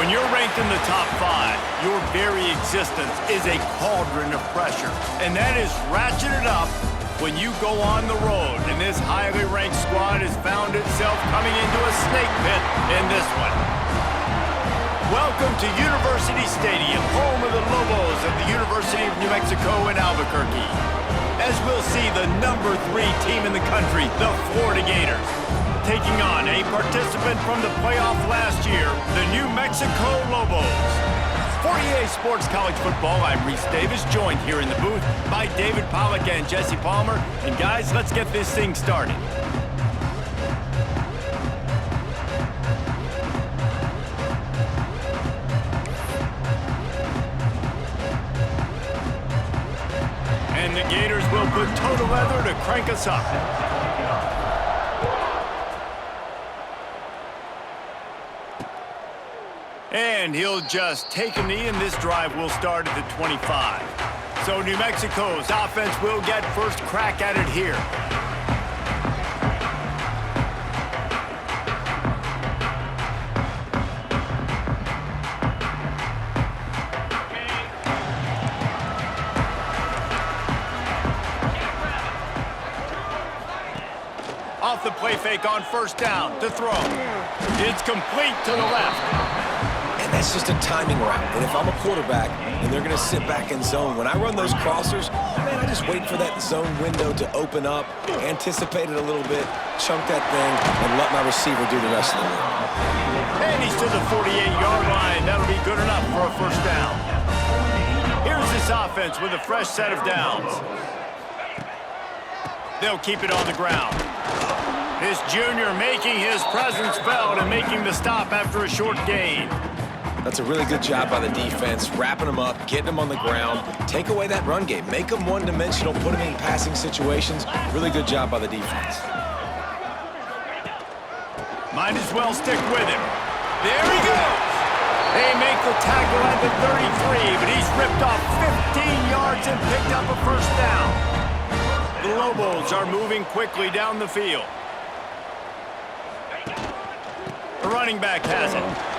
When you're ranked in the top 5, your very existence is a cauldron of pressure. And that is ratcheted up when you go on the road. And this highly ranked squad has found itself coming into a snake pit in this one. Welcome to University Stadium, home of the Lobos of the University of New Mexico in Albuquerque. As we'll see the number 3 team in the country, the Florida Gators, taking on a participant from the playoff last year, the New Mexico Lobos. For EA Sports College Football, I'm Reese Davis, joined here in the booth by David Pollack and Jesse Palmer. And guys, let's get this thing started. And the Gators will put toe to leather to crank us up. And he'll just take a knee, and this drive will start at the 25. So New Mexico's offense will get first crack at it here. Off the play fake on first down to throw. It's complete to the left. And that's just a timing route. And if I'm a quarterback and they're going to sit back in zone, when I run those crossers, man, I just wait for that zone window to open up, anticipate it a little bit, chunk that thing, and let my receiver do the rest of the work. And he's to the 48-yard line. That'll be good enough for a first down. Here's this offense with a fresh set of downs. They'll keep it on the ground. This junior making his presence felt and making the stop after a short gain. That's a really good job by the defense, wrapping them up, getting them on the ground. Take away that run game. Make them one-dimensional, put them in passing situations. Really good job by the defense. Might as well stick with him. There he goes. They make the tackle at the 33, but he's ripped off 15 yards and picked up a first down. The Lobos are moving quickly down the field. The running back has it.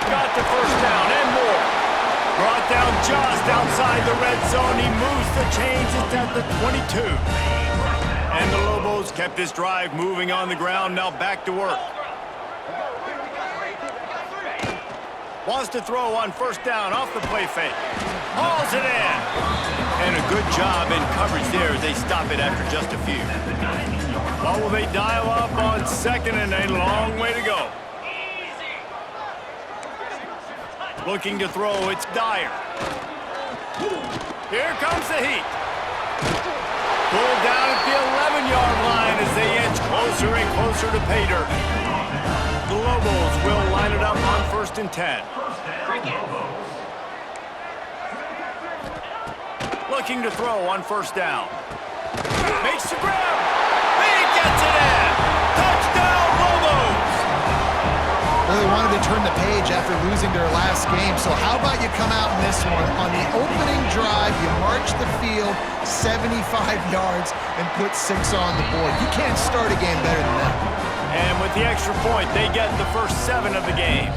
Got the first down and more. Brought down just outside the red zone. He moves the chains. It's at the 22. And the Lobos kept this drive moving on the ground. Now back to work. Wants to throw on first down off the play fake. Hauls it in. And a good job in coverage there as they stop it after just a few. What will they dial up on second and a long way to go? Looking to throw, it's Dyer. Here comes the heat. Pulled down at the 11-yard line as they inch closer and closer to pay dirt. The Lobos will line it up on 1st and 10. Looking to throw on first down. Makes the grab. He gets it in. Touchdown, Lobos! Well, they wanted to turn the page after losing their last game, so how about you come out in this one? On the opening drive, you march the field 75 yards and put 6 on the board. You can't start a game better than that. And with the extra point, they get the first 7 of the game.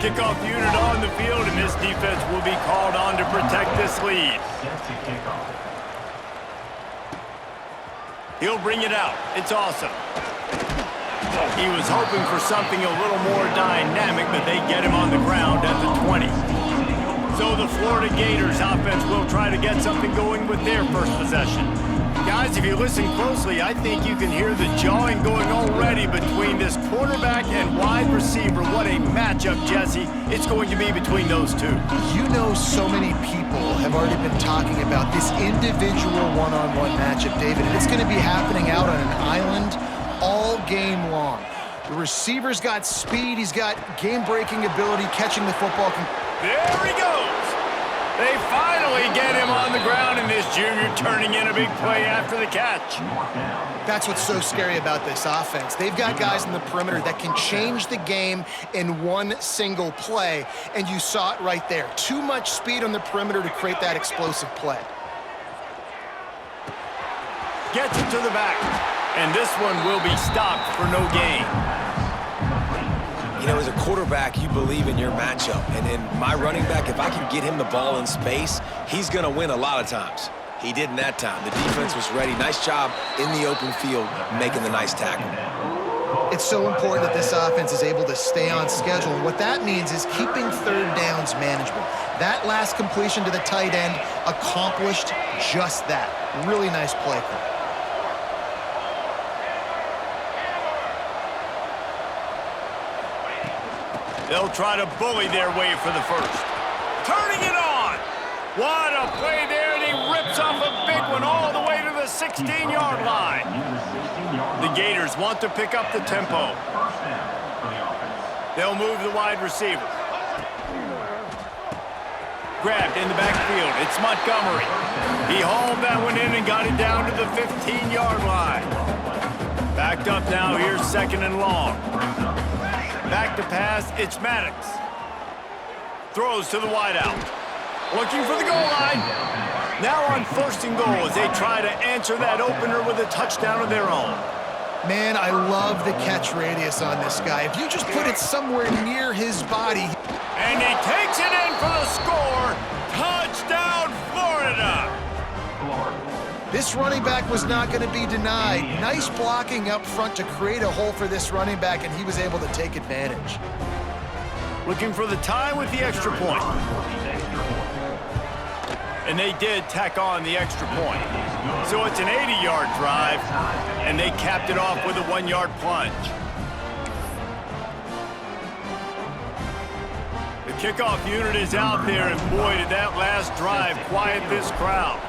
Kickoff unit on the field, and this defense will be called on to protect this lead. He'll bring it out. It's awesome. He was hoping for something a little more dynamic, but they get him on the ground at the 20. So the Florida Gators offense will try to get something going with their first possession. Guys, if you listen closely, I think you can hear the jawing going already between this quarterback and wide receiver. What a matchup, Jesse, it's going to be between those two. You know, so many people have already been talking about this individual one-on-one matchup, David, and it's going to be happening out on an island all game long. The receiver's got speed, he's got game-breaking ability, catching the football. There he goes! They finally get him on the ground, and this junior turning in a big play after the catch. That's what's so scary about this offense. They've got guys in the perimeter that can change the game in one single play, and you saw it right there. Too much speed on the perimeter to create that explosive play. Gets it to the back, and this one will be stopped for no gain. You know, as a quarterback, you believe in your matchup. And in my running back, if I can get him the ball in space, he's going to win a lot of times. He did in that time. The defense was ready. Nice job in the open field making the nice tackle. It's so important that this offense is able to stay on schedule. And what that means is keeping third downs manageable. That last completion to the tight end accomplished just that. Really nice play call. They'll try to bully their way for the first. Turning it on. What a play there, and he rips off a big one all the way to the 16-yard line. The Gators want to pick up the tempo. They'll move the wide receiver. Grabbed in the backfield. It's Montgomery. He hauled that one in and got it down to the 15-yard line. Backed up now. Here's second and long. Back to pass. It's Maddox. Throws to the wideout. Looking for the goal line. Now on first and goal as they try to answer that opener with a touchdown of their own. Man, I love the catch radius on this guy. If you just put it somewhere near his body. And he takes it in for the score. Touchdown, Florida. This running back was not going to be denied. Nice blocking up front to create a hole for this running back, and he was able to take advantage. Looking for the tie with the extra point. And they did tack on the extra point. So it's an 80-yard drive, and they capped it off with a 1-yard plunge. The kickoff unit is out there, and boy, did that last drive quiet this crowd.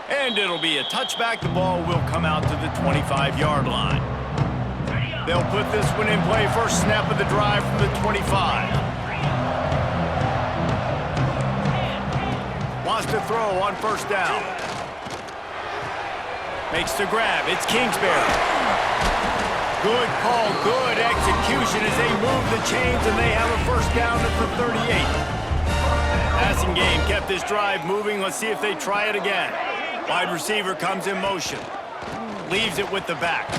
And it'll be a touchback. The ball will come out to the 25-yard line. They'll put this one in play. First snap of the drive from the 25. Wants to throw on first down. Makes the grab. It's Kingsbury. Good call, good execution as they move the chains, and they have a first down at the 38. Passing game kept this drive moving. Let's see if they try it again. Wide receiver comes in motion. Leaves it with the back.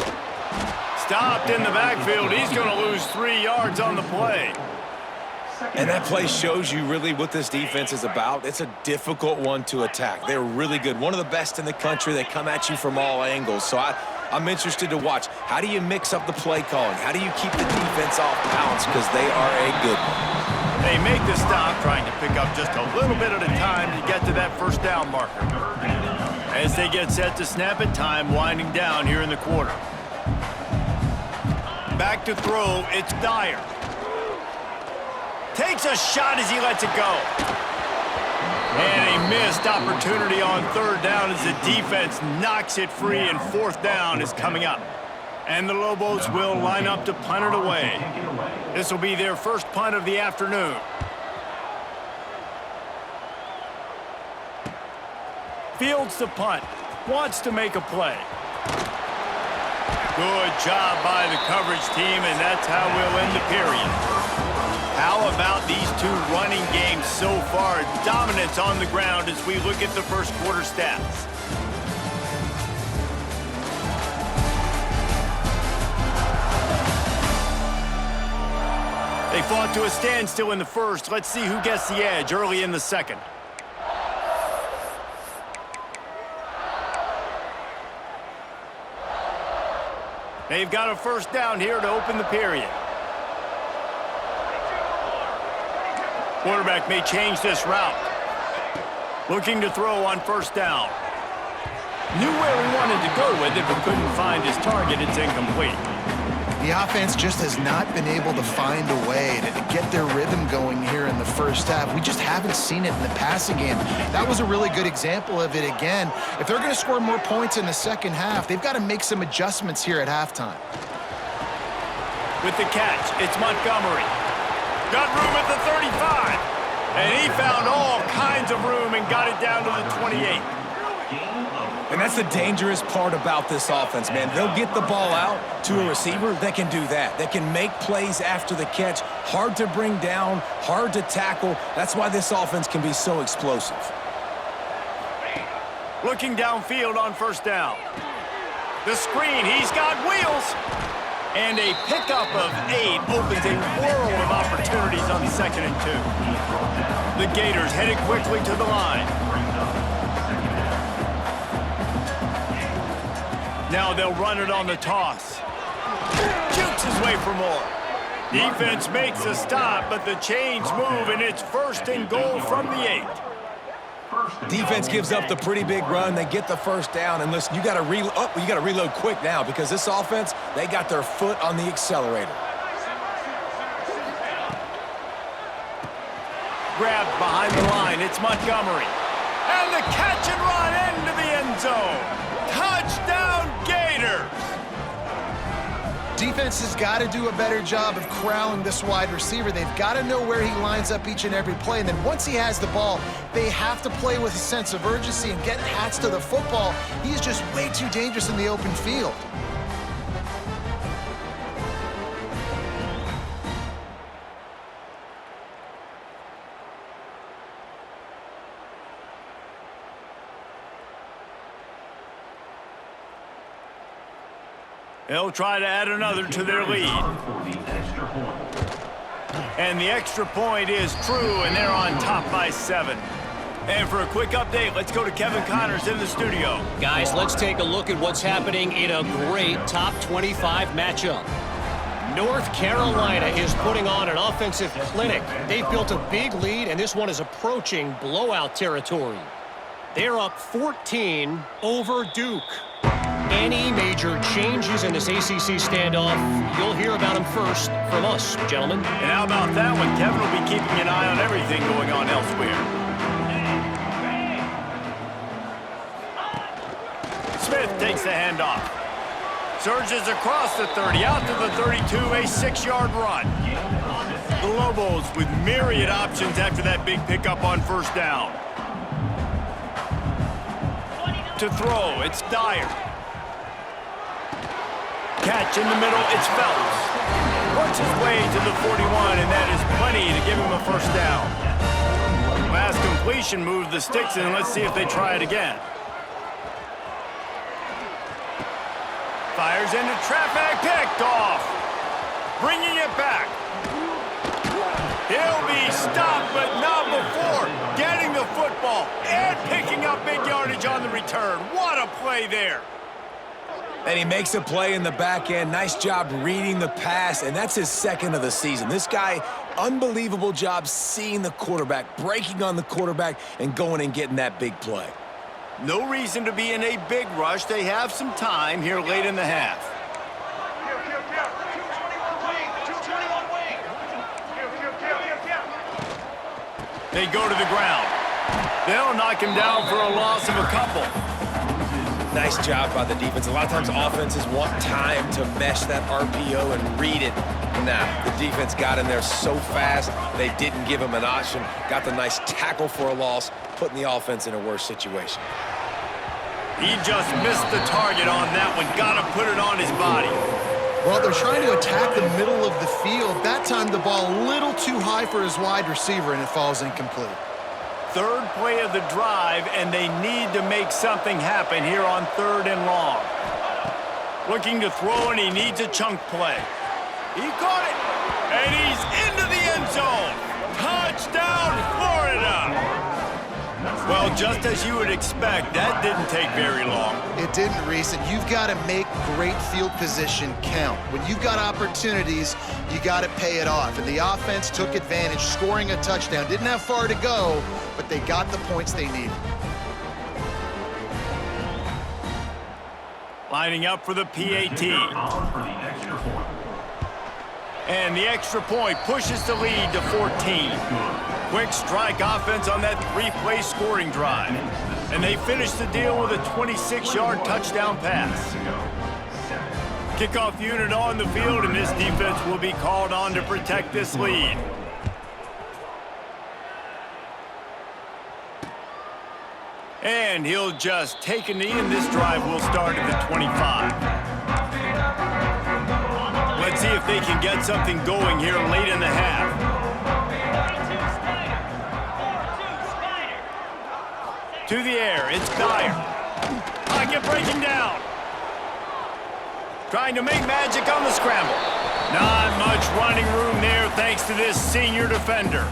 Stopped in the backfield. He's going to lose 3 yards on the play. And that play shows you really what this defense is about. It's a difficult one to attack. They're really good. One of the best in the country. They come at you from all angles. So I'm interested to watch. How do you mix up the play calling? How do you keep the defense off balance? Because they are a good one. They make the stop, trying to pick up just a little bit at a time to get to that first down marker. As they get set to snap it, time winding down here in the quarter. Back to throw, it's Dyer. Takes a shot as he lets it go. And a missed opportunity on third down as the defense knocks it free, and fourth down is coming up. And the Lobos will line up to punt it away. This will be their first punt of the afternoon. Fields the punt. Wants to make a play. Good job by the coverage team, and that's how we'll end the period. How about these two running games so far? Dominance on the ground as we look at the first quarter stats. They fought to a standstill in the first. Let's see who gets the edge early in the second. They've got a first down here to open the period. Quarterback may change this route. Looking to throw on first down. Knew where he wanted to go with it, but couldn't find his target. It's incomplete. The offense just has not been able to find a way to get their rhythm going here in the first half. We just haven't seen it in the passing game. That was a really good example of it again. If they're going to score more points in the second half, they've got to make some adjustments here at halftime. With the catch, it's Montgomery. Got room at the 35. And he found all kinds of room and got it down to the 28. And that's the dangerous part about this offense, man. They'll get the ball out to a receiver. They can do that. They can make plays after the catch. Hard to bring down, hard to tackle. That's why this offense can be so explosive. Looking downfield on first down. The screen, he's got wheels. And a pickup of 8 opens a world of opportunities on 2nd and 2. The Gators headed quickly to the line. Now they'll run it on the toss. Jukes his way for more. Defense makes a stop, but the chains move, and it's 1st and goal from the 8. Defense gives up the pretty big run. They get the 1st down, and listen, you got to reload quick now because this offense, they got their foot on the accelerator. Grabbed behind the line, it's Montgomery. And the catch and run into the end zone. Touchdown, Gators! Defense has got to do a better job of corralling this wide receiver. They've got to know where he lines up each and every play. And then once he has the ball, they have to play with a sense of urgency and get hats to the football. He's just way too dangerous in the open field. They'll try to add another to their lead. And the extra point is true, and they're on top by 7. And for a quick update, let's go to Kevin Connors in the studio. Guys, let's take a look at what's happening in a great top 25 matchup. North Carolina is putting on an offensive clinic. They've built a big lead, and this one is approaching blowout territory. They're up 14 over Duke. Any major changes in this ACC standoff, you'll hear about them first from us, gentlemen. And how about that one? Kevin will be keeping an eye on everything going on elsewhere. Smith takes the handoff. Surges across the 30, out to the 32, a 6-yard run. The Lobos with myriad options after that big pickup on 1st down. To throw, it's Dyer. Catch in the middle, it's Phelps. Works his way to the 41, and that is plenty to give him a 1st down. Last completion moved the sticks in. Let's see if they try it again. Fires into traffic, picked off. Bringing it back. He'll be stopped, but not before getting the football and picking up big yardage on the return. What a play there. And he makes a play in the back end. Nice job reading the pass, and that's his 2nd of the season. This guy, unbelievable job seeing the quarterback, breaking on the quarterback, and going and getting that big play. No reason to be in a big rush. They have some time here late in the half. They go to the ground. They'll knock him down for a loss of a couple. Nice job by the defense. A lot of times offenses want time to mesh that RPO and read it. Nah, the defense got in there so fast, they didn't give him an option. Got the nice tackle for a loss, putting the offense in a worse situation. He just missed the target on that one. Got to put it on his body. Well, they're trying to attack the middle of the field. That time the ball a little too high for his wide receiver, and it falls incomplete. 3rd play of the drive, and they need to make something happen here on 3rd and long. Looking to throw, and he needs a chunk play. He caught it, and he's into the end zone. Touchdown, Florida! Well, just as you would expect, that didn't take very long. It didn't, Reese, and you've got to make great field position count. When you've got opportunities, you got to pay it off. And the offense took advantage, scoring a touchdown. Didn't have far to go, but they got the points they needed. Lining up for the PAT. And the extra point pushes the lead to 14. Quick strike offense on that 3-play scoring drive. And they finish the deal with a 26-yard touchdown pass. Kickoff unit on the field, and this defense will be called on to protect this lead. And he'll just take a knee, and this drive will start at the 25. Let's see if they can get something going here late in the half. To the air, it's Dyer. Pocket breaking down. Trying to make magic on the scramble. Not much running room there thanks to this senior defender.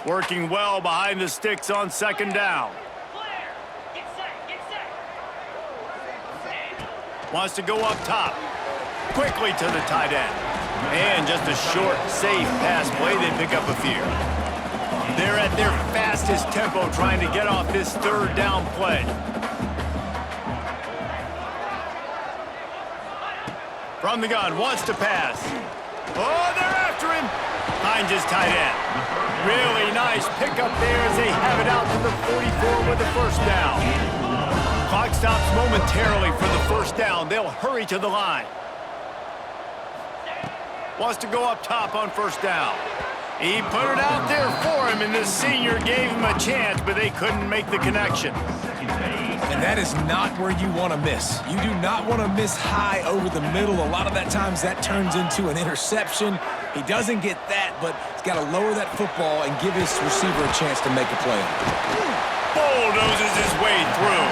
Working well behind the sticks on second down. Wants to go up top. Quickly to the tight end. And just a short, safe pass play. They pick up a few. They're at their fastest tempo trying to get off this third down play. From the gun, wants to pass. Oh, they're after him. Finds his tight end. Really nice pickup there as they have it out to the 44 with the first down. Clock stops momentarily for the first down. They'll hurry to the line. Wants to go up top on first down. He put it out there for him, and the senior gave him a chance, but they couldn't make the connection. And that is not where you want to miss. You do not want to miss high over the middle. A lot of that times that turns into an interception. He doesn't get that, but he's got to lower that football and give his receiver a chance to make a play. Bulldozes his way through.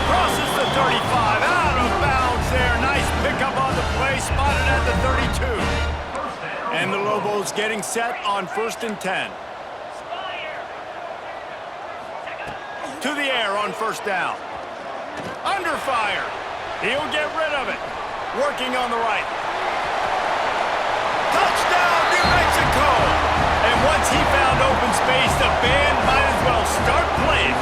Crosses the 35, out of bounds there. Nice pickup on the play, spotted at the 32. And the Lobos getting set on 1st and 10. To the air on first down. Under fire. He'll get rid of it. Working on the right. Touchdown, New Mexico! And once he found open space, the band might as well start playing.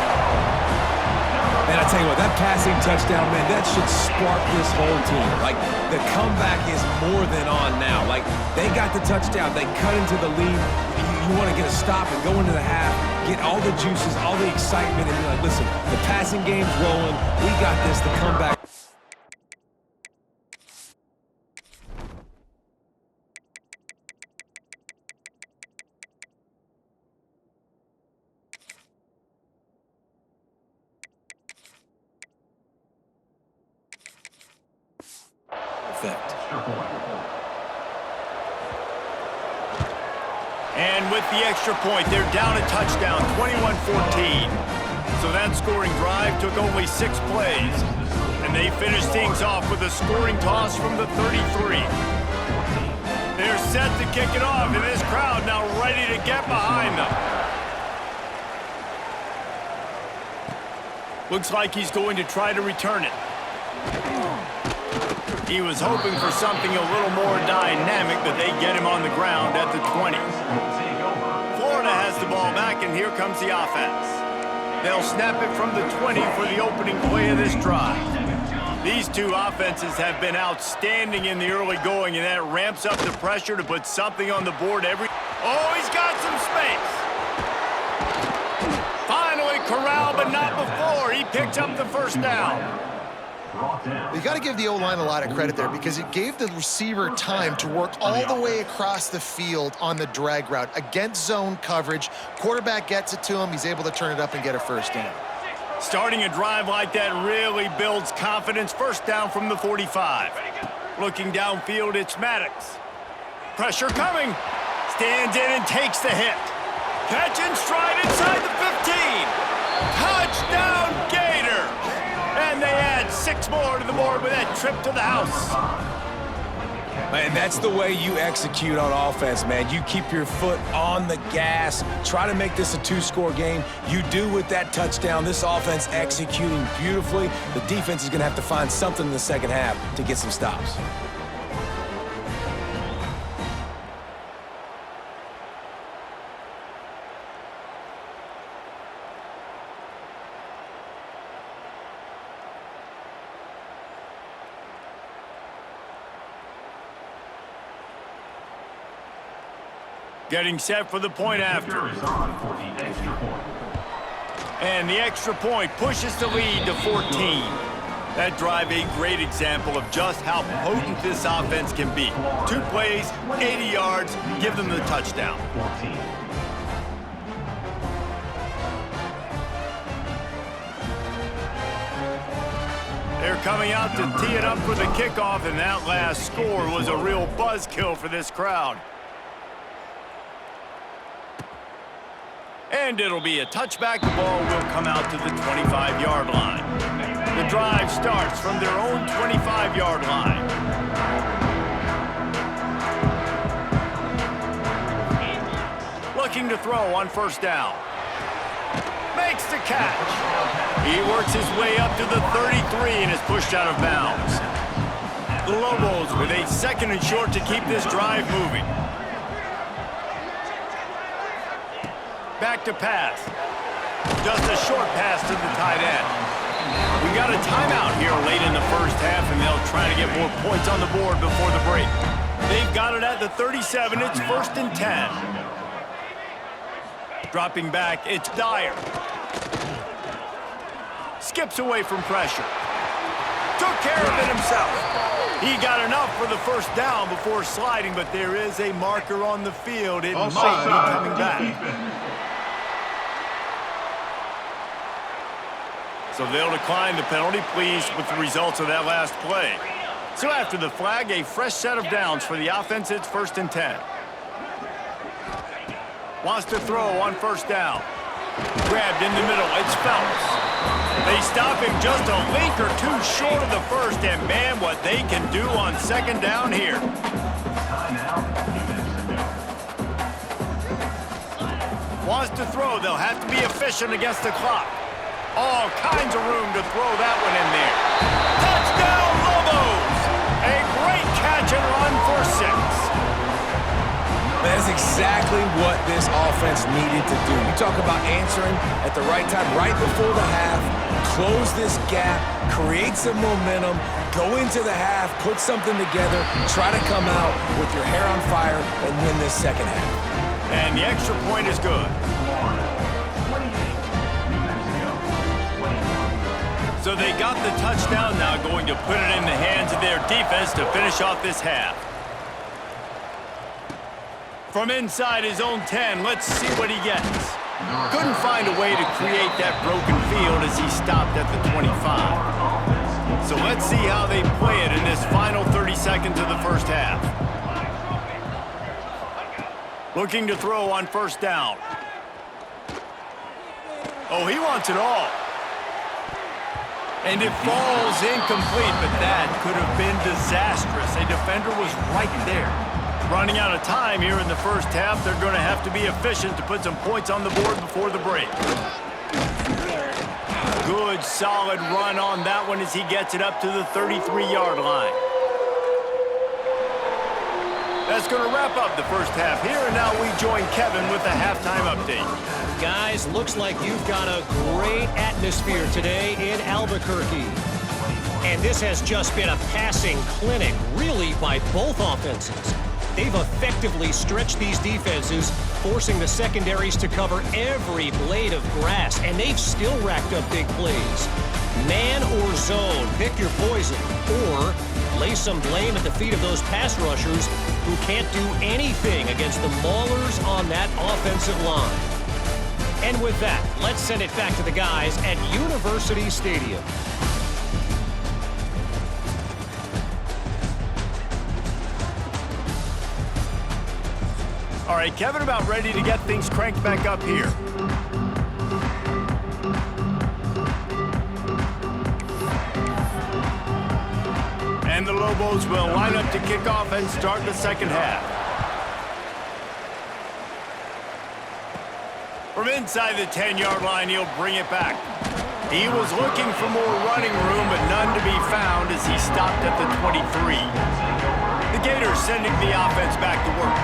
Man, I tell you what, that passing touchdown, man, that should spark this whole team. Like, the comeback is more than on now. Like, they got the touchdown. They cut into the lead. You want to get a stop and go into the half, get all the juices, all the excitement, and be like, listen, the passing game's rolling. We got this, the comeback. And with the extra point, they're down a touchdown, 21-14. So that scoring drive took only 6 plays. And they finished things off with a scoring toss from the 33. They're set to kick it off, and this crowd now ready to get behind them. Looks like he's going to try to return it. He was hoping for something a little more dynamic, but they get him on the ground at the 20. Florida has the ball back, and here comes the offense. They'll snap it from the 20 for the opening play of this drive. These two offenses have been outstanding in the early going, and that ramps up the pressure to put something on the board every... Oh, he's got some space. Finally corralled, but not before. He picks up the first down. You got to give the O-line a lot of credit there because it gave the receiver time to work all the way across the field on the drag route against zone coverage. Quarterback gets it to him. He's able to turn it up and get a first down. Starting a drive like that really builds confidence. First down from the 45. Looking downfield, it's Maddox. Pressure coming. Stands in and takes the hit. Catch and stride inside the 15. Touchdown, Gator. And they add 6 more to the board with that trip to the house. Man, that's the way you execute on offense, man. You keep your foot on the gas. Try to make this a 2-score game. You do with that touchdown. This offense executing beautifully. The defense is going to have to find something in the second half to get some stops. Getting set for the point after. And the extra point pushes the lead to 14. That drive a great example of just how potent this offense can be. 2 plays, 80 yards, give them the touchdown. They're coming out to tee it up for the kickoff, and that last score was a real buzzkill for this crowd. And it'll be a touchback. The ball will come out to the 25-yard line. The drive starts from their own 25-yard line. Looking to throw on first down. Makes the catch. He works his way up to the 33 and is pushed out of bounds. The Lobos with a 2nd and short to keep this drive moving. Back to pass. Just a short pass to the tight end. We got a timeout here late in the first half, and they'll try to get more points on the board before the break. They've got it at the 37. It's 1st and 10. Dropping back, it's Dyer. Skips away from pressure. Took care of it himself. He got enough for the first down before sliding, but there is a marker on the field. It might be coming back. So they'll decline the penalty, pleased with the results of that last play. So after the flag, a fresh set of downs for the offense. It's 1st and 10. Wants to throw on first down. Grabbed in the middle. It's Phelps. They stop him just a link or two short of the first, and man, what they can do on 2nd down here. Wants to throw. They'll have to be efficient against the clock. All kinds of room to throw that one in there. Touchdown, Lobos! A great catch and run for 6. That's exactly what this offense needed to do. You talk about answering at the right time, right before the half, close this gap, create some momentum, go into the half, put something together, try to come out with your hair on fire and win this second half. And the extra point is good. So they got the touchdown, now going to put it in the hands of their defense to finish off this half. From inside his own 10, let's see what he gets. Couldn't find a way to create that broken field as he stopped at the 25. So let's see how they play it in this final 30 seconds of the first half. Looking to throw on first down. Oh, he wants it all. And it falls incomplete, but that could have been disastrous. A defender was right there. Running out of time here in the first half, they're going to have to be efficient to put some points on the board before the break. Good, solid run on that one as he gets it up to the 33-yard line. That's going to wrap up the first half here, and now we join Kevin with the halftime update. Guys, looks like you've got a great atmosphere today in Albuquerque. And this has just been a passing clinic, really, by both offenses. They've effectively stretched these defenses, forcing the secondaries to cover every blade of grass, and they've still racked up big plays. Man or zone, pick your poison, or lay some blame at the feet of those pass rushers who can't do anything against the maulers on that offensive line. And with that, let's send it back to the guys at University Stadium. All right, Kevin, about ready to get things cranked back up here. And the Lobos will line up to kick off and start the second half. From inside the 10-yard line, he'll bring it back. He was looking for more running room, but none to be found as he stopped at the 23. The Gators sending the offense back to work.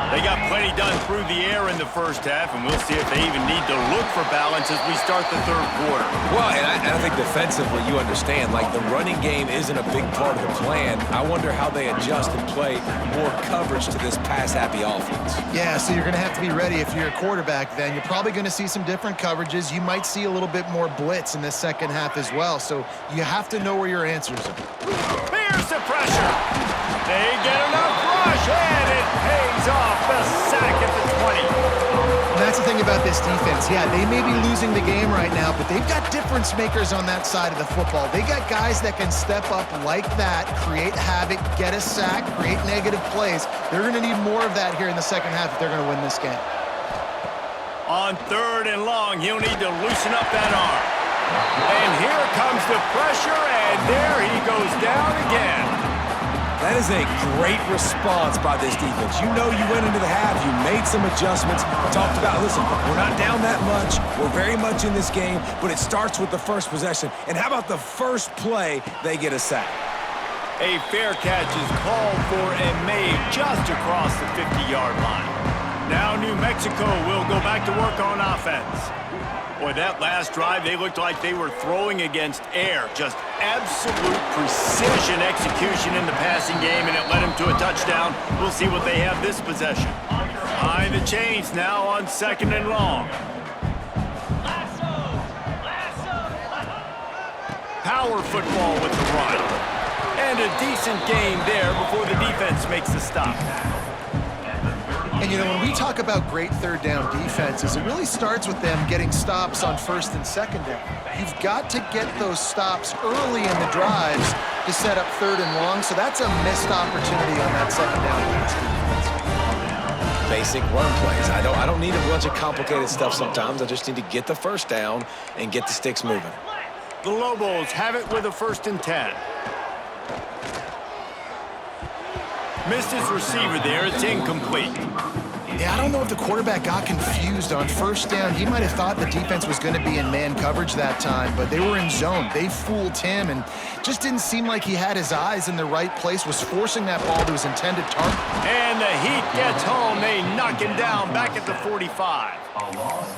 They got plenty done through the air in the first half, and we'll see if they even need to look for balance as we start the third quarter. Well, and I think defensively, you understand, like the running game isn't a big part of the plan. I wonder how they adjust and play more coverage to this pass-happy offense. Yeah, so you're going to have to be ready if you're a quarterback then. You're probably going to see some different coverages. You might see a little bit more blitz in this second half as well, so you have to know where your answers are. Here's the pressure. They get enough rush, and it pays off. The sack at the 20. And that's the thing about this defense. Yeah, they may be losing the game right now, but they've got difference makers on that side of the football. They got guys that can step up like that, create havoc, get a sack, create negative plays. They're going to need more of that here in the second half if they're going to win this game. On 3rd and long, he'll need to loosen up that arm. And here comes the pressure, and there he goes down again. That is a great response by this defense. You know you went into the half, you made some adjustments, talked about, listen, we're not down that much, we're very much in this game, but it starts with the first possession. And how about the first play, they get a sack? A fair catch is called for and made just across the 50-yard line. Now New Mexico will go back to work on offense. Boy, that last drive, they looked like they were throwing against air. Just absolute precision execution in the passing game, and it led them to a touchdown. We'll see what they have this possession. Behind the chains now on 2nd and long. Power football with the run. And a decent gain there before the defense makes the stop. And, you know, when we talk about great third down defenses, it really starts with them getting stops on 1st and 2nd down. You've got to get those stops early in the drives to set up 3rd and long, so that's a missed opportunity on that 2nd down defense. Basic run plays. I don't need a bunch of complicated stuff sometimes. I just need to get the first down and get the sticks moving. The Lobos have it with a 1st and 10. Missed his receiver there. It's incomplete. Yeah, I don't know if the quarterback got confused on 1st down. He might have thought the defense was going to be in man coverage that time, but they were in zone. They fooled him and just didn't seem like he had his eyes in the right place, was forcing that ball to his intended target. And the heat gets home. They knock him down back at the 45.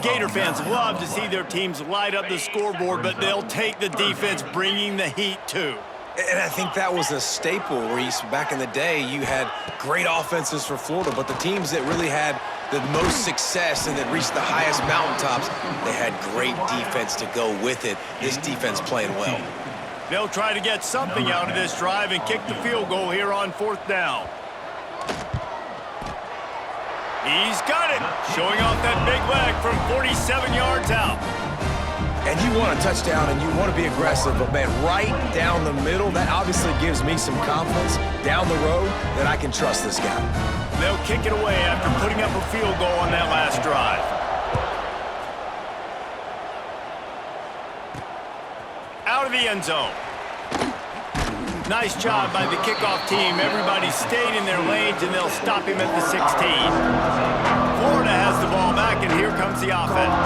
Gator fans love to see their teams light up the scoreboard, but they'll take the defense bringing the heat too. And I think that was a staple where back in the day, you had great offenses for Florida, but the teams that really had the most success and that reached the highest mountaintops, they had great defense to go with it. This defense playing well. They'll try to get something out of this drive and kick the field goal here on 4th down. He's got it, showing off that big leg from 47 yards out. And you want a touchdown and you want to be aggressive, but man, right down the middle, that obviously gives me some confidence down the road that I can trust this guy. They'll kick it away after putting up a field goal on that last drive. Out of the end zone. Nice job by the kickoff team. Everybody stayed in their lanes, and they'll stop him at the 16. Florida has the ball back, and here comes the offense.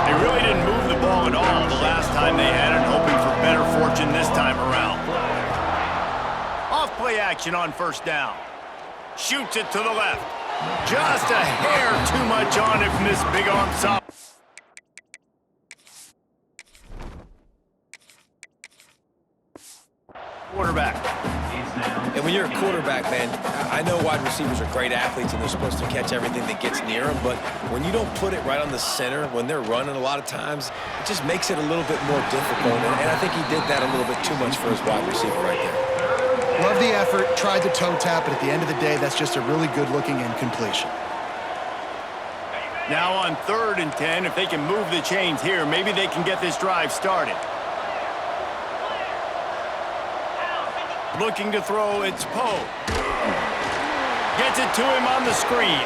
They really didn't move the ball at all the last time they had it, hoping for better fortune this time around. Off-play action on 1st down. Shoots it to the left. Just a hair too much on it from this big arm soft. Quarterback. And when you're a quarterback, man, I know wide receivers are great athletes and they're supposed to catch everything that gets near them, but when you don't put it right on the center, when they're running a lot of times, it just makes it a little bit more difficult. And I think he did that a little bit too much for his wide receiver right there. Love the effort, tried to toe tap, but at the end of the day, that's just a really good-looking incompletion. Now on 3rd and 10, if they can move the chains here, maybe they can get this drive started. Looking to throw, it's Poe. Gets it to him on the screen.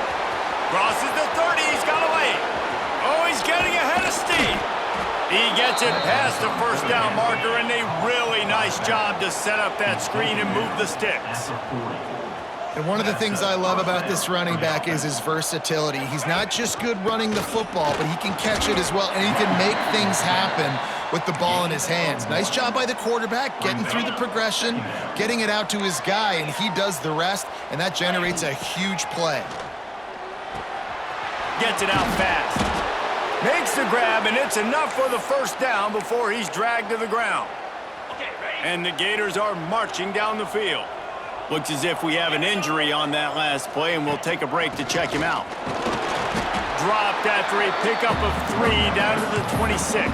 Crosses the 30, he's got away. Oh, he's getting ahead of steam. He gets it past the 1st down marker, and a really nice job to set up that screen and move the sticks. And one of the things I love about this running back is his versatility. He's not just good running the football, but he can catch it as well, and he can make things happen with the ball in his hands. Nice job by the quarterback, getting through the progression, getting it out to his guy, and he does the rest, and that generates a huge play. Gets it out fast. Makes the grab, and it's enough for the 1st down before he's dragged to the ground. And the Gators are marching down the field. Looks as if we have an injury on that last play, and we'll take a break to check him out. Dropped after a pickup of 3 down to the 26.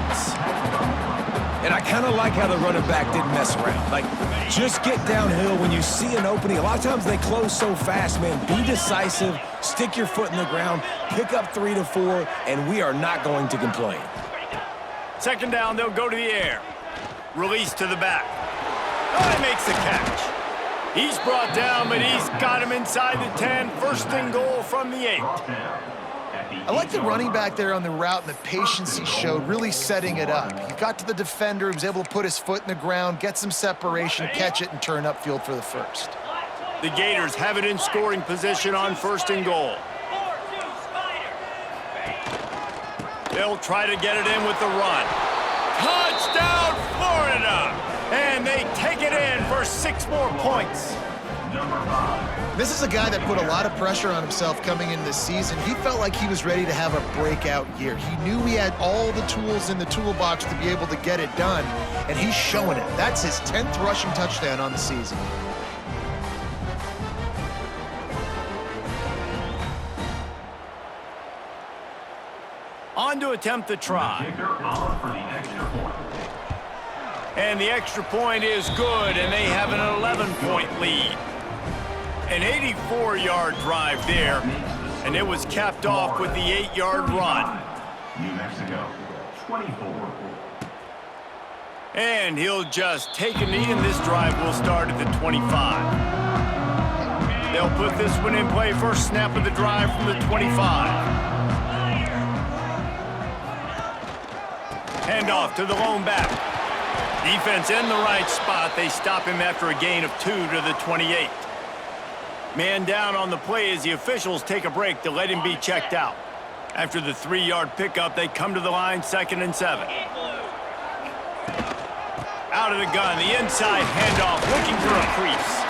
And I kind of like how the running back didn't mess around. Like, just get downhill when you see an opening. A lot of times they close so fast, man. Be decisive, stick your foot in the ground, pick up 3 to 4, and we are not going to complain. Second down, they'll go to the air. Release to the back. Oh, he makes the catch. He's brought down, but he's got him inside the 10. First and goal from the 8. I like the running back there on the route and the patience he showed, really setting it up. He got to the defender, he was able to put his foot in the ground, get some separation, catch it, and turn upfield for the first. The Gators have it in scoring position on first and goal. They'll try to get it in with the run. Touchdown, Florida! And they take it in for 6 more points. This is a guy that put a lot of pressure on himself coming into this season. He felt like he was ready to have a breakout year. He knew he had all the tools in the toolbox to be able to get it done, and he's showing it. That's his 10th rushing touchdown on the season. On to attempt the try. And the extra point is good, and they have an 11-point lead. An 84-yard drive there, and it was capped off with the 8-yard run. New Mexico, 24. And he'll just take a knee, and this drive will start at the 25. They'll put this one in play. First snap of the drive from the 25. Hand off to the lone back. Defense in the right spot. They stop him after a gain of 2 to the 28. Man down on the play as the officials take a break to let him be checked out. After the 3-yard pickup, they come to the line, 2nd and 7. Out of the gun, the inside handoff, looking for a crease.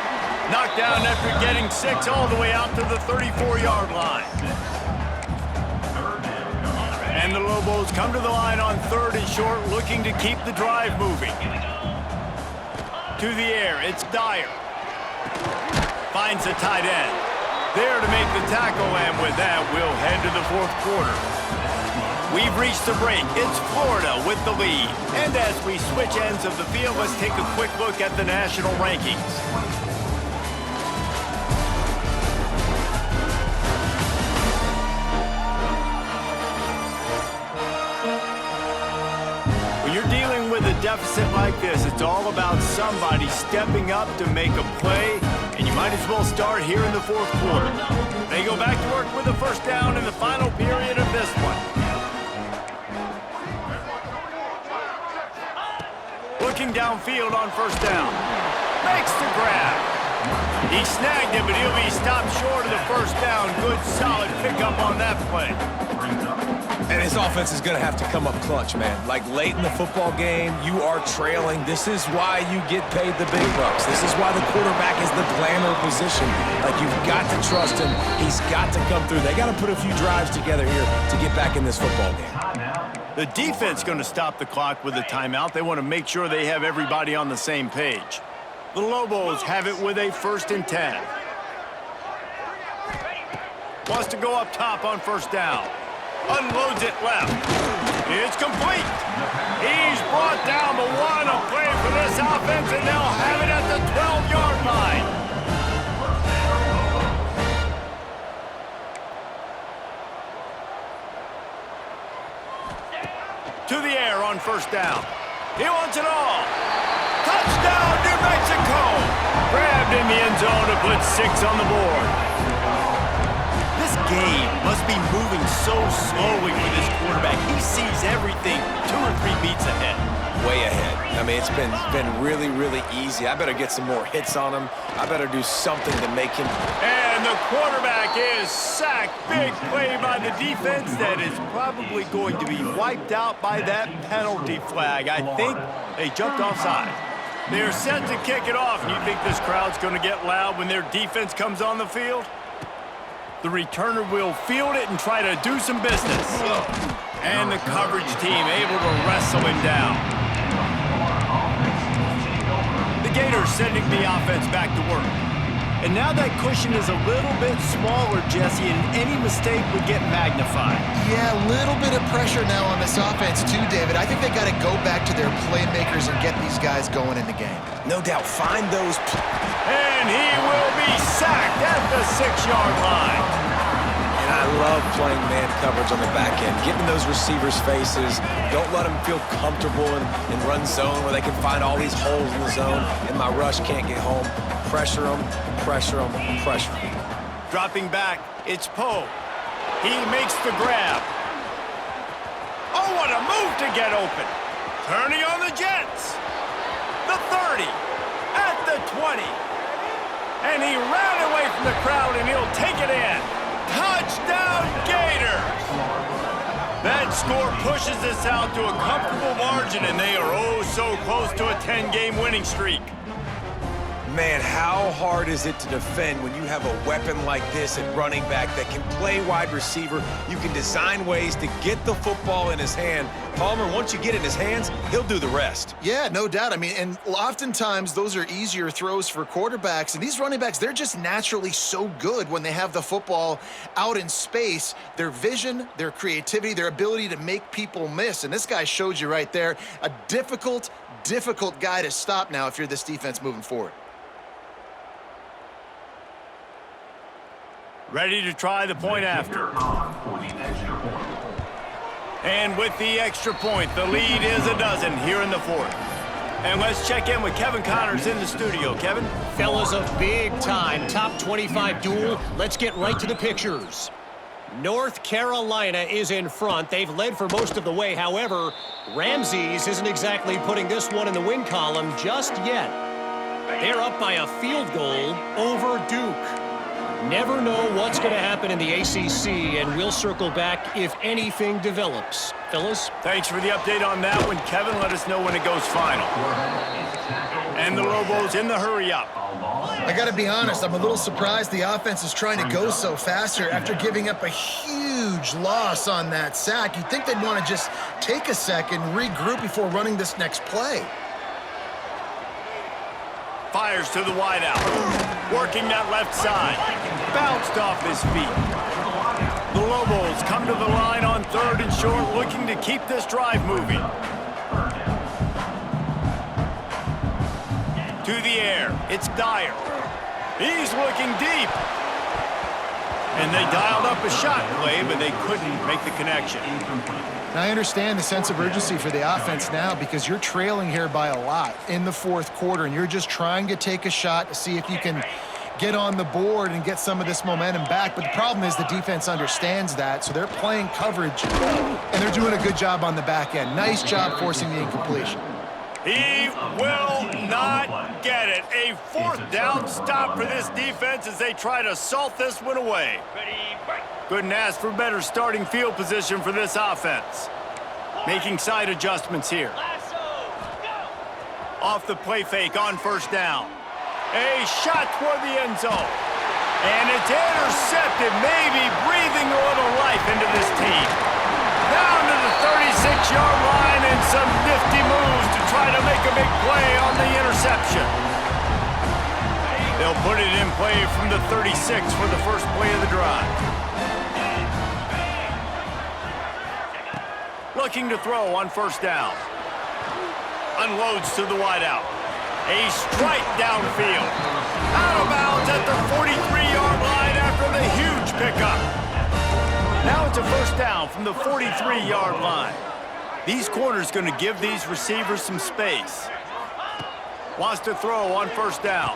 Knocked down after getting 6 all the way out to the 34-yard line. And the Lobos come to the line on 3rd and short, looking to keep the drive moving. To the air, it's Dyer. Finds the tight end. There to make the tackle, and with that, we'll head to the 4th quarter. We've reached the break. It's Florida with the lead. And as we switch ends of the field, let's take a quick look at the national rankings. When you're dealing with a deficit like this, it's all about somebody stepping up to make a play. And you might as well start here in the 4th quarter. They go back to work with a first down in the final period of this one. Looking downfield on first down. Makes the grab. He snagged it, but he'll be stopped short of the first down. Good, solid pickup on that play. And his offense is going to have to come up clutch, man. Like, late in the football game, you are trailing. This is why you get paid the big bucks. This is why the quarterback is the glamour position. Like, you've got to trust him. He's got to come through. They got to put a few drives together here to get back in this football game. The defense going to stop the clock with a timeout. They want to make sure they have everybody on the same page. The Lobos have it with a 1st and 10. Wants to go up top on first down. Unloads it left. It's complete. He's brought down, but what a play for this offense, and they'll have it at the 12-yard line. To the air on first down. He wants it all. Touchdown, New Mexico. Grabbed in the end zone to put 6 on the board. This game must be moving so slowly for this quarterback. He sees everything 2 or 3 beats ahead. Way ahead. I mean, it's been really, really easy. I better get some more hits on him. I better do something to make him. And the quarterback is sacked. Big play by the defense that is probably going to be wiped out by that penalty flag. I think they jumped offside. They're set to kick it off. And you think this crowd's going to get loud when their defense comes on the field? The returner will field it and try to do some business. And the coverage team able to wrestle him down. The Gators sending the offense back to work. And now that cushion is a little bit smaller, Jesse, and any mistake would get magnified. Yeah, a little bit of pressure now on this offense too, David. I think they got to go back to their playmakers and get these guys going in the game. No doubt, find those. And he will be sacked at the 6-yard line. And I love playing man coverage on the back end, getting in those receivers' faces. Don't let them feel comfortable in run zone where they can find all these holes in the zone and my rush can't get home. Pressure them, pressure them, pressure them. Dropping back, it's Poe. He makes the grab. Oh, what a move to get open. Turning on the Jets. The 30, at the 20. And he ran away from the crowd, and he'll take it in. Touchdown, Gators! That score pushes us out to a comfortable margin, and they are oh so close to a 10-game winning streak. Man, how hard is it to defend when you have a weapon like this at running back that can play wide receiver? You can design ways to get the football in his hand. Palmer, once you get it in his hands, he'll do the rest. Yeah, no doubt. I mean, and oftentimes those are easier throws for quarterbacks. And these running backs, they're just naturally so good when they have the football out in space. Their vision, their creativity, their ability to make people miss. And this guy showed you right there, a difficult guy to stop now if you're this defense moving forward. Ready to try the point after. And with the extra point, the lead is a dozen here in the 4th. And let's check in with Kevin Connors in the studio. Kevin? Fellas, a big-time top 25 duel. Let's get right to the pictures. North Carolina is in front. They've led for most of the way. However, Ramses isn't exactly putting this one in the win column just yet. They're up by a field goal over Duke. Never know what's going to happen in the ACC, and we'll circle back if anything develops. Fellas? Thanks for the update on that one, Kevin. Let us know when it goes final. And the Lobos in the hurry-up. I got to be honest, I'm a little surprised the offense is trying to go so fast here after giving up a huge loss on that sack. You'd think they'd want to just take a second, regroup before running this next play. Fires to the wideout. Working that left side. Bounced off his feet. The Lobos come to the line on 3rd and short, looking to keep this drive moving. To the air. It's Dyer. He's looking deep. And they dialed up a shot play, but they couldn't make the connection. Now, I understand the sense of urgency for the offense now because you're trailing here by a lot in the 4th quarter, and you're just trying to take a shot to see if you can get on the board and get some of this momentum back. But the problem is the defense understands that, so they're playing coverage, and they're doing a good job on the back end. Nice job forcing the incompletion. He will not get it. A 4th down stop for this defense as they try to salt this one away. Couldn't ask for better starting field position for this offense. Making side adjustments here. Off the play fake on 1st down. A shot toward the end zone. And it's intercepted, maybe breathing a little life into this team. Down to the 36-yard line and some nifty moves to try to make a big play on the interception. They'll put it in play from the 36 for the first play of the drive. Looking to throw on 1st down. Unloads to the wideout. A strike downfield. Out of bounds at the 43-yard line after the huge pickup. Now it's a 1st down from the 43-yard line. These corners going to give these receivers some space. Wants to throw on 1st down.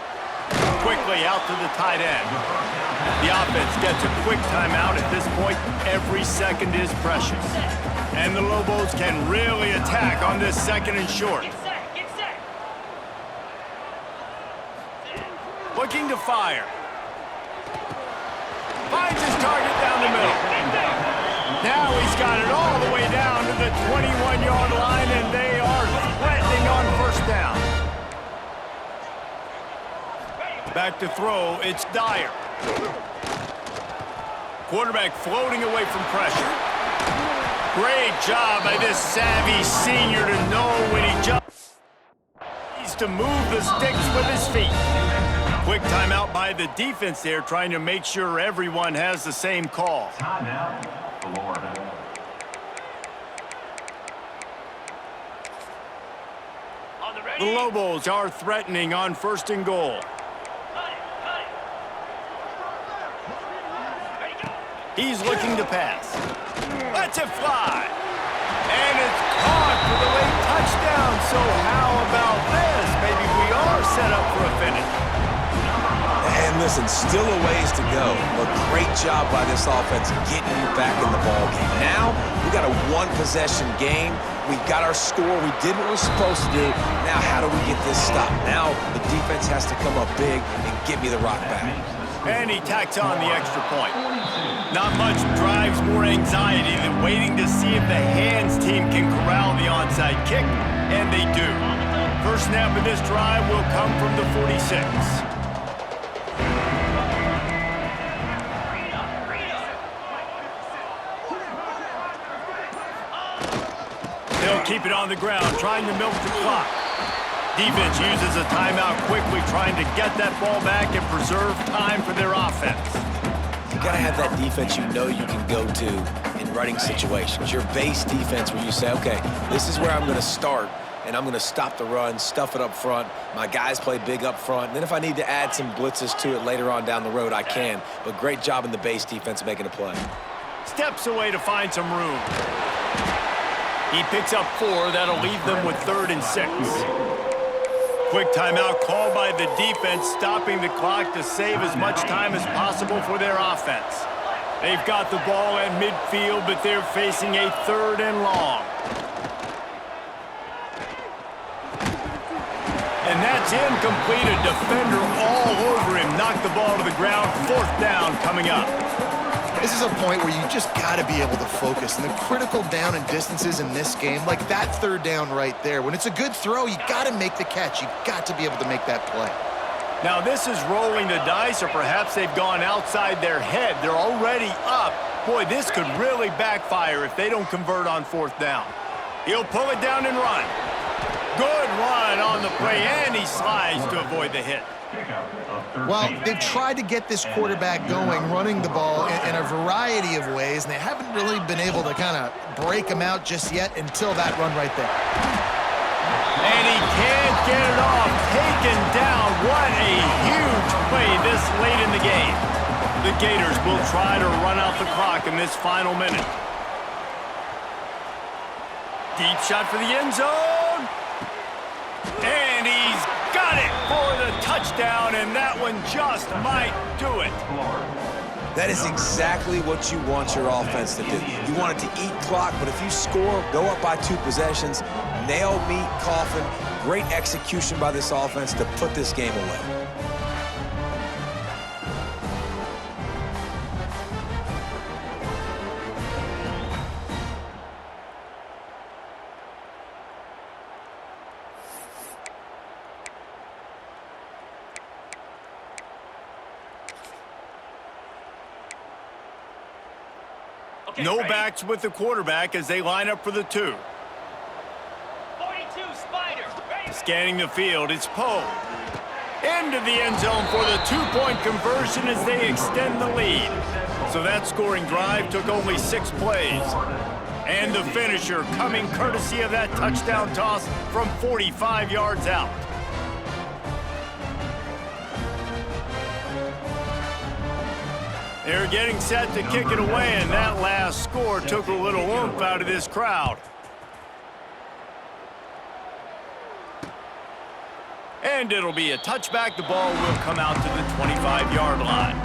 Quickly out to the tight end. The offense gets a quick timeout at this point. Every second is precious. And the Lobos can really attack on this 2nd and short. Looking to fire. Finds his target down the middle. Now he's got it all the way down to the 21-yard line, and they are threatening on 1st down. Back to throw, it's Dyer. Quarterback floating away from pressure. Great job by this savvy senior to know when he jumps. He's to move the sticks with his feet. Quick timeout by the defense there, trying to make sure everyone has the same call. Timeout, Florida. The Lobos are threatening on 1st and goal. He's looking to pass. Lets it fly. And it's caught for the late touchdown. So how about this? Maybe we are set up for a finish. And listen, still a ways to go, but great job by this offense getting you back in the ball game. Now, we got a one-possession game. We got our score. We did what we're supposed to do. Now, how do we get this stopped? Now, the defense has to come up big and get me the rock back. And he tacks on the extra point. Not much drives more anxiety than waiting to see if the hands team can corral the onside kick, and they do. First snap of this drive will come from the 46. They'll keep it on the ground, trying to milk the clock. Defense uses a timeout quickly, trying to get that ball back and preserve time for their offense. You got to have that defense you know you can go to in running situations. Your base defense where you say, okay, this is where I'm going to start, and I'm going to stop the run, stuff it up front. My guys play big up front. And then if I need to add some blitzes to it later on down the road, I can. But great job in the base defense making a play. Steps away to find some room. He picks up 4. That'll leave them with 3rd and 6. Quick timeout called by the defense, stopping the clock to save as much time as possible for their offense. They've got the ball at midfield, but they're facing a 3rd and long. And that's incomplete. A defender all over him. Knocked the ball to the ground. 4th down coming up. This is a point where you just got to be able to focus. And the critical down and distances in this game, like that 3rd down right there, when it's a good throw, you got to make the catch. You got to be able to make that play. Now this is rolling the dice, or perhaps they've gone outside their head. They're already up. Boy, this could really backfire if they don't convert on 4th down. He'll pull it down and run. Good run on the play, and he slides to avoid the hit. Well, they've tried to get this quarterback going, running the ball in a variety of ways, and they haven't really been able to kind of break him out just yet until that run right there. And he can't get it off. Taken down. What a huge play this late in the game. The Gators will try to run out the clock in this final minute. Deep shot for the end zone. And he's got it for the touchdown, and that one just might do it. That is exactly what you want your offense to do. You want it to eat clock, but if you score, go up by 2 possessions, nail, meet, coffin. Great execution by this offense to put this game away. No backs with the quarterback as they line up for the 2. 42 Spider. Scanning the field, it's Poe. Into the end zone for the 2-point conversion as they extend the lead. So that scoring drive took only 6 plays. And the finisher coming courtesy of that touchdown toss from 45 yards out. They're getting set to kick it away, and that last score took a little oomph out of this crowd. And it'll be a touchback. The ball will come out to the 25-yard line.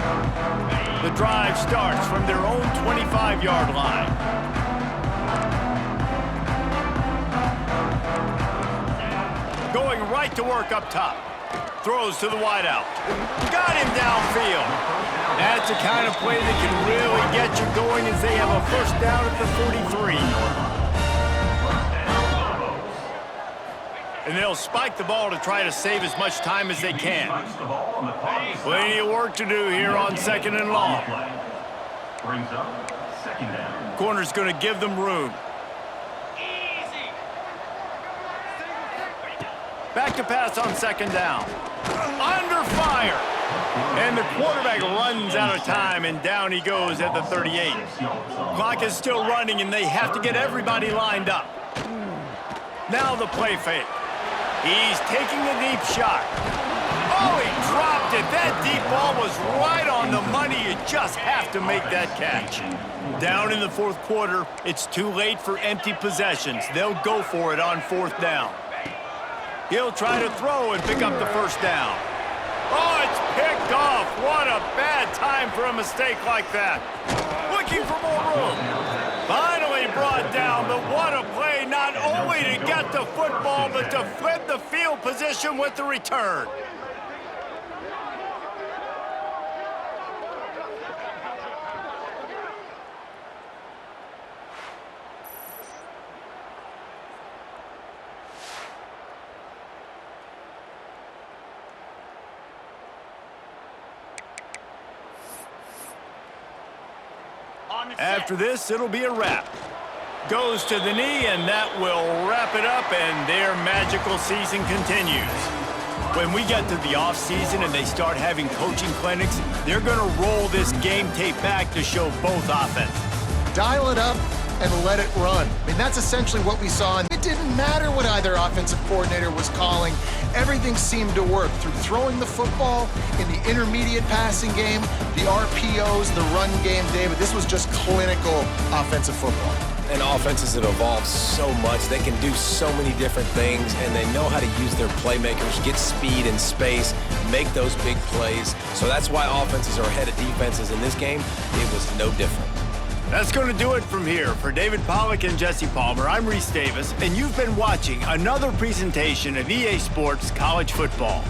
The drive starts from their own 25-yard line. Going right to work up top. Throws to the wideout. Got him downfield. That's the kind of play that can really get you going as they have a 1st down at the 43. And they'll spike the ball to try to save as much time as they can. Plenty of work to do here on 2nd and long. Brings up 2nd down. Corner's going to give them room. Back to pass on 2nd down. Under fire. And the quarterback runs out of time, and down he goes at the 38. Clock is still running, and they have to get everybody lined up. Now the play fake. He's taking the deep shot. Oh, he dropped it. That deep ball was right on the money. You just have to make that catch. Down in the fourth quarter, it's too late for empty possessions. They'll go for it on fourth down. He'll try to throw and pick up the first down. Oh, it's picked off. What a bad time for a mistake like that. Looking for more room. Finally brought down, but what a play, not only to get the football, but to flip the field position with the return. After this, it'll be a wrap. Goes to the knee, and that will wrap it up, and their magical season continues. When we get to the offseason and they start having coaching clinics, they're going to roll this game tape back to show both offenses. Dial it up and let it run. I mean, that's essentially what we saw. And it didn't matter what either offensive coordinator was calling. Everything seemed to work through throwing the football in the intermediate passing game, the RPOs, the run game, David. This was just clinical offensive football. And offenses have evolved so much. They can do so many different things, and they know how to use their playmakers, get speed and space, make those big plays. So that's why offenses are ahead of defenses in this game. It was no different. That's going to do it from here. For David Pollack and Jesse Palmer, I'm Reese Davis, and you've been watching another presentation of EA Sports College Football.